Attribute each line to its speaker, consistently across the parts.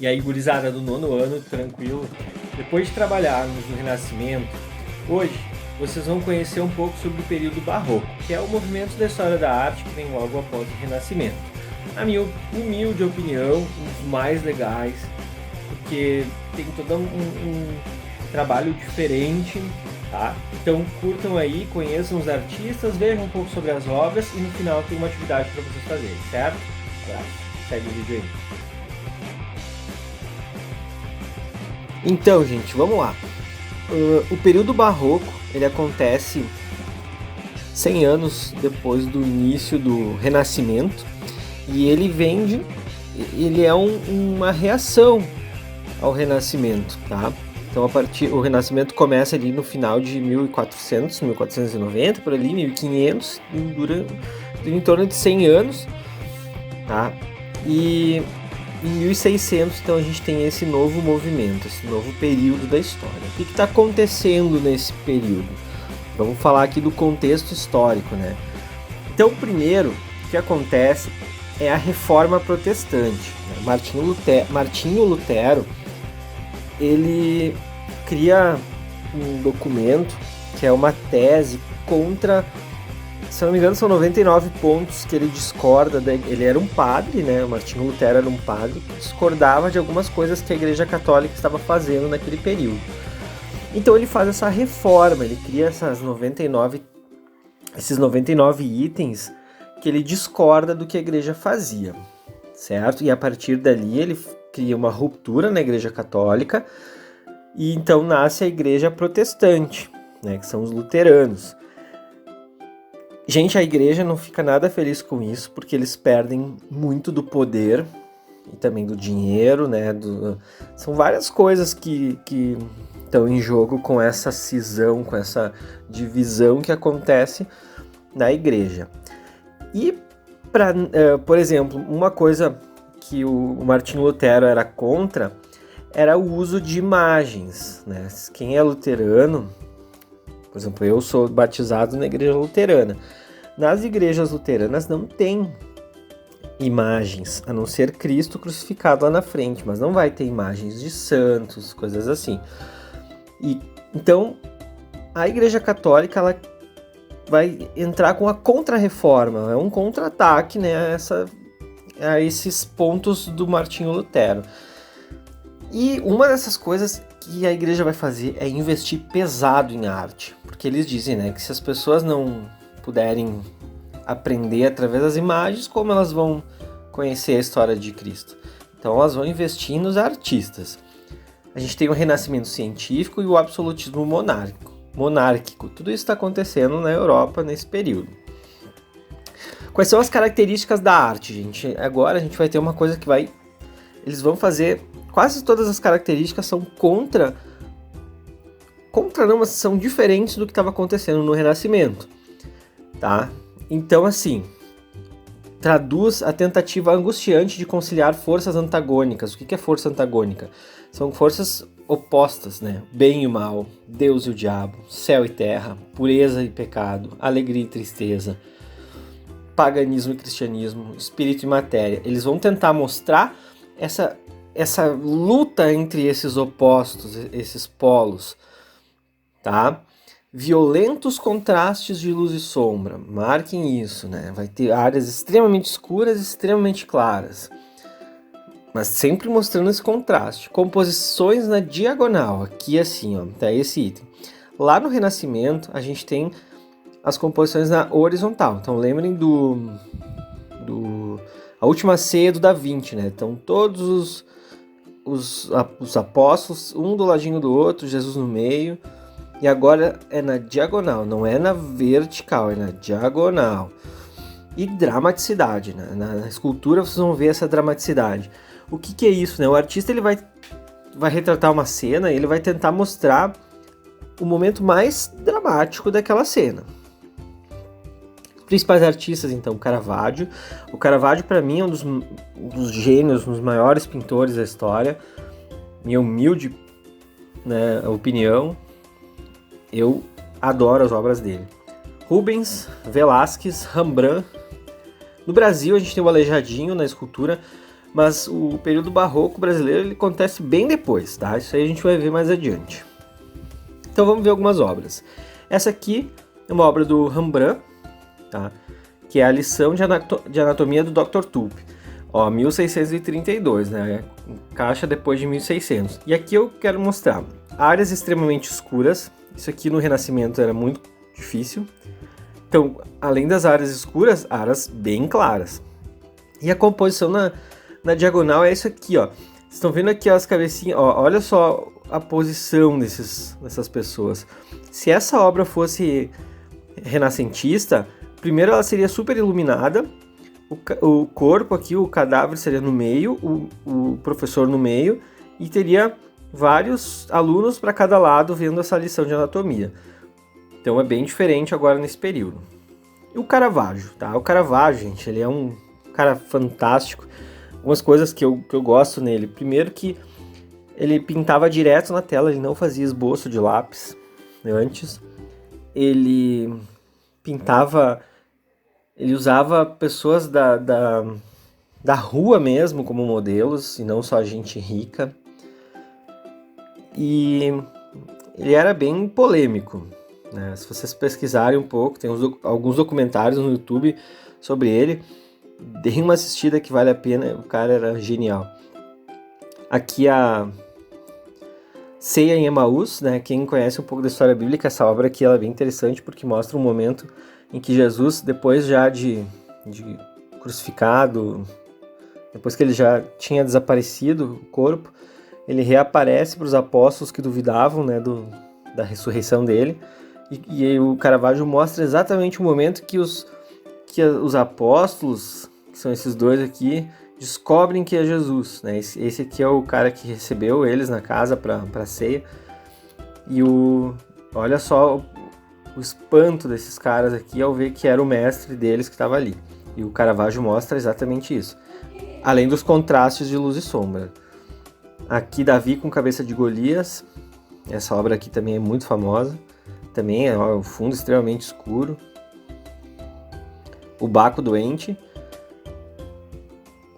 Speaker 1: E aí, gurizada do 9º ano, tranquilo? Depois de trabalharmos no Renascimento, hoje vocês vão conhecer um pouco sobre o período Barroco, que é o movimento da história da arte que vem logo após o Renascimento. Na minha humilde opinião, um dos mais legais, porque tem todo um trabalho diferente, tá? Então curtam aí, conheçam os artistas, vejam um pouco sobre as obras e no final tem uma atividade para vocês fazerem, certo? Abraço, segue o vídeo aí. Então, gente, vamos lá. O período barroco, ele acontece 100 anos depois do início do Renascimento e ele é uma reação ao Renascimento, tá? Então, o Renascimento começa ali no final de 1400, 1490, por ali, 1500, dura em torno de 100 anos, tá? E em 1600, então, a gente tem esse novo movimento, esse novo período da história. O que está acontecendo nesse período? Vamos falar aqui do contexto histórico, né? Então, primeiro, o que acontece é a Reforma Protestante. Martinho Lutero, ele cria um documento que é uma tese contra, se não me engano, são 99 pontos que ele discorda. Ele era um padre, né? O Martinho Lutero era um padre que discordava de algumas coisas que a Igreja Católica estava fazendo naquele período. Então ele faz essa reforma, ele cria esses 99 itens que ele discorda do que a Igreja fazia, certo? E a partir dali ele cria uma ruptura na Igreja Católica e então nasce a Igreja Protestante, né? Que são os luteranos. Gente, a igreja não fica nada feliz com isso, porque eles perdem muito do poder e também do dinheiro, né? São várias coisas que estão em jogo com essa cisão, com essa divisão que acontece na igreja. E, por exemplo, uma coisa que o Martinho Lutero era contra era o uso de imagens, né? Quem é luterano, por exemplo, eu sou batizado na igreja luterana. Nas igrejas luteranas não tem imagens, a não ser Cristo crucificado lá na frente, mas não vai ter imagens de santos, coisas assim. E então a Igreja Católica ela vai entrar com a contra-reforma, é um contra-ataque, né, a esses pontos do Martinho Lutero. E uma dessas coisas que a igreja vai fazer é investir pesado em arte, porque eles dizem, né, que se as pessoas não puderem aprender através das imagens, como elas vão conhecer a história de Cristo? Então elas vão investir nos artistas. A gente tem o renascimento científico e o absolutismo monárquico. Tudo isso está acontecendo na Europa nesse período. Quais são as características da arte, gente? Agora a gente vai ter uma coisa que eles vão fazer. Quase todas as características são não, mas são diferentes do que estava acontecendo no Renascimento, tá? Então, assim, traduz a tentativa angustiante de conciliar forças antagônicas. O que é força antagônica? São forças opostas, né? Bem e o mal, Deus e o diabo, céu e terra, pureza e pecado, alegria e tristeza, paganismo e cristianismo, espírito e matéria. Eles vão tentar mostrar essa luta entre esses opostos, esses polos, tá? Violentos contrastes de luz e sombra, marquem isso, né? Vai ter áreas extremamente escuras e extremamente claras, mas sempre mostrando esse contraste. Composições na diagonal, aqui assim, ó, tá esse item. Lá no Renascimento, a gente tem as composições na horizontal. Então lembrem a última ceia do Da Vinci, né? Então todos os apóstolos, um do ladinho do outro, Jesus no meio. E agora é na diagonal, não é na vertical, é na diagonal. E dramaticidade, né? Na escultura vocês vão ver essa dramaticidade. O que é isso, né? O artista ele vai retratar uma cena e ele vai tentar mostrar o momento mais dramático daquela cena. Os principais artistas, então, Caravaggio. O Caravaggio, para mim, é um dos gênios, um dos maiores pintores da história. Minha humilde, né, opinião. Eu adoro as obras dele. Rubens, Velázquez, Rembrandt. No Brasil, a gente tem o Aleijadinho na escultura. Mas o período barroco brasileiro ele acontece bem depois, tá? Isso aí a gente vai ver mais adiante. Então vamos ver algumas obras. Essa aqui é uma obra do Rembrandt, tá? Que é a lição de anatomia do Dr. Tulpe. Ó, 1632, né? Encaixa depois de 1600. E aqui eu quero mostrar áreas extremamente escuras. Isso aqui no Renascimento era muito difícil. Então, além das áreas escuras, áreas bem claras. E a composição na diagonal é isso aqui, ó. Vocês estão vendo aqui as cabecinhas? Ó, olha só a posição dessas pessoas. Se essa obra fosse renascentista, primeiro ela seria super iluminada, o corpo aqui, o cadáver seria no meio, o professor no meio, e teria vários alunos para cada lado vendo essa lição de anatomia. Então é bem diferente agora nesse período. E o Caravaggio, tá? O Caravaggio, gente, ele é um cara fantástico. Algumas coisas que eu gosto nele. Primeiro que ele pintava direto na tela, ele não fazia esboço de lápis antes. Ele pintava... Ele usava pessoas da rua mesmo como modelos, e não só gente rica. E ele era bem polêmico, né? Se vocês pesquisarem um pouco, tem alguns documentários no YouTube sobre ele. Deem uma assistida que vale a pena, o cara era genial. Aqui a Ceia em Emaús, né? Quem conhece um pouco da história bíblica, essa obra aqui ela é bem interessante porque mostra um momento em que Jesus, depois já de crucificado, depois que ele já tinha desaparecido o corpo, ele reaparece para os apóstolos que duvidavam, né, da ressurreição dele, e o Caravaggio mostra exatamente o momento que os apóstolos, que são esses dois aqui, descobrem que é Jesus, né? Esse aqui é o cara que recebeu eles na casa para ceia, e olha só o espanto desses caras aqui ao ver que era o mestre deles que estava ali. E o Caravaggio mostra exatamente isso. Além dos contrastes de luz e sombra. Aqui Davi com cabeça de Golias. Essa obra aqui também é muito famosa. Também é um fundo extremamente escuro. O Baco doente.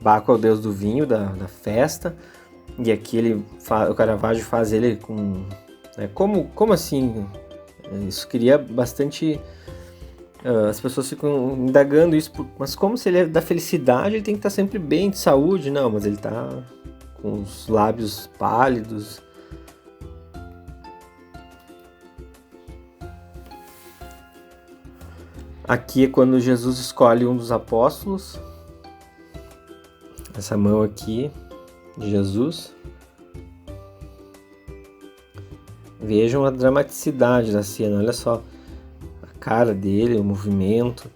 Speaker 1: Baco é o deus do vinho, da festa. E aqui o Caravaggio faz ele com... Né, como assim... Isso cria bastante... as pessoas ficam indagando isso, mas como se ele é da felicidade, ele tem que estar sempre bem, de saúde. Não, mas ele está com os lábios pálidos. Aqui é quando Jesus escolhe um dos apóstolos. Essa mão aqui de Jesus. Vejam a dramaticidade da cena, olha só a cara dele, o movimento.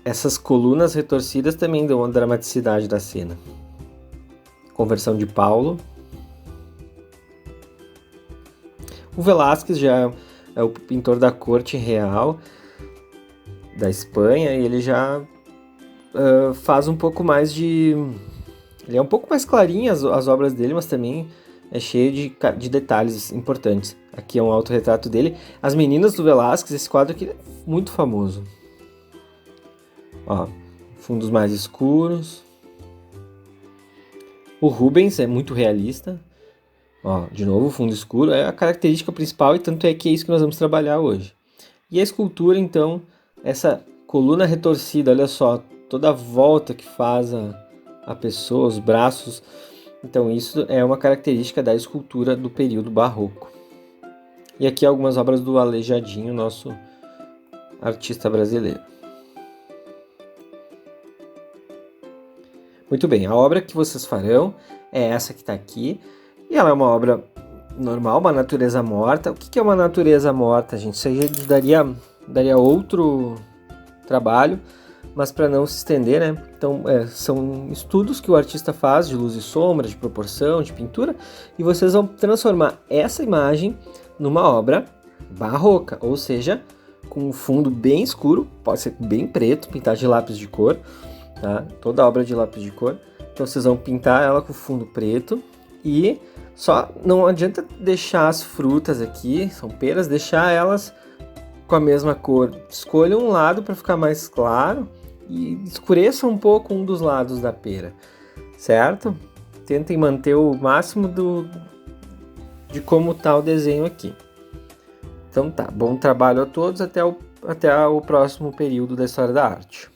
Speaker 1: Essas colunas retorcidas também dão a dramaticidade da cena. Conversão de Paulo. O Velázquez já é o pintor da corte real da Espanha, e ele já faz um pouco mais de... Ele é um pouco mais clarinho as obras dele, mas também é cheio de detalhes importantes. Aqui é um autorretrato dele. As Meninas do Velázquez, esse quadro aqui é muito famoso. Ó, fundos mais escuros. O Rubens é muito realista. Ó, de novo, o fundo escuro é a característica principal, e tanto é que é isso que nós vamos trabalhar hoje. E a escultura, então, essa coluna retorcida, olha só, toda a volta que faz a pessoa, os braços. Então isso é uma característica da escultura do período barroco. E aqui algumas obras do Aleijadinho, nosso artista brasileiro. Muito bem, a obra que vocês farão é essa que está aqui. E ela é uma obra normal, uma natureza morta. O que é uma natureza morta, gente? Isso aí daria outro trabalho, mas para não se estender, né? Então, são estudos que o artista faz de luz e sombra, de proporção, de pintura, e vocês vão transformar essa imagem numa obra barroca, ou seja, com um fundo bem escuro, pode ser bem preto, pintar de lápis de cor, tá? Toda obra de lápis de cor. Então, vocês vão pintar ela com fundo preto, e só não adianta deixar as frutas aqui, são peras, deixar elas com a mesma cor. Escolha um lado para ficar mais claro e escureça um pouco um dos lados da pera, certo? Tentem manter o máximo de como está o desenho aqui. Então tá, bom trabalho a todos, até o próximo período da História da Arte.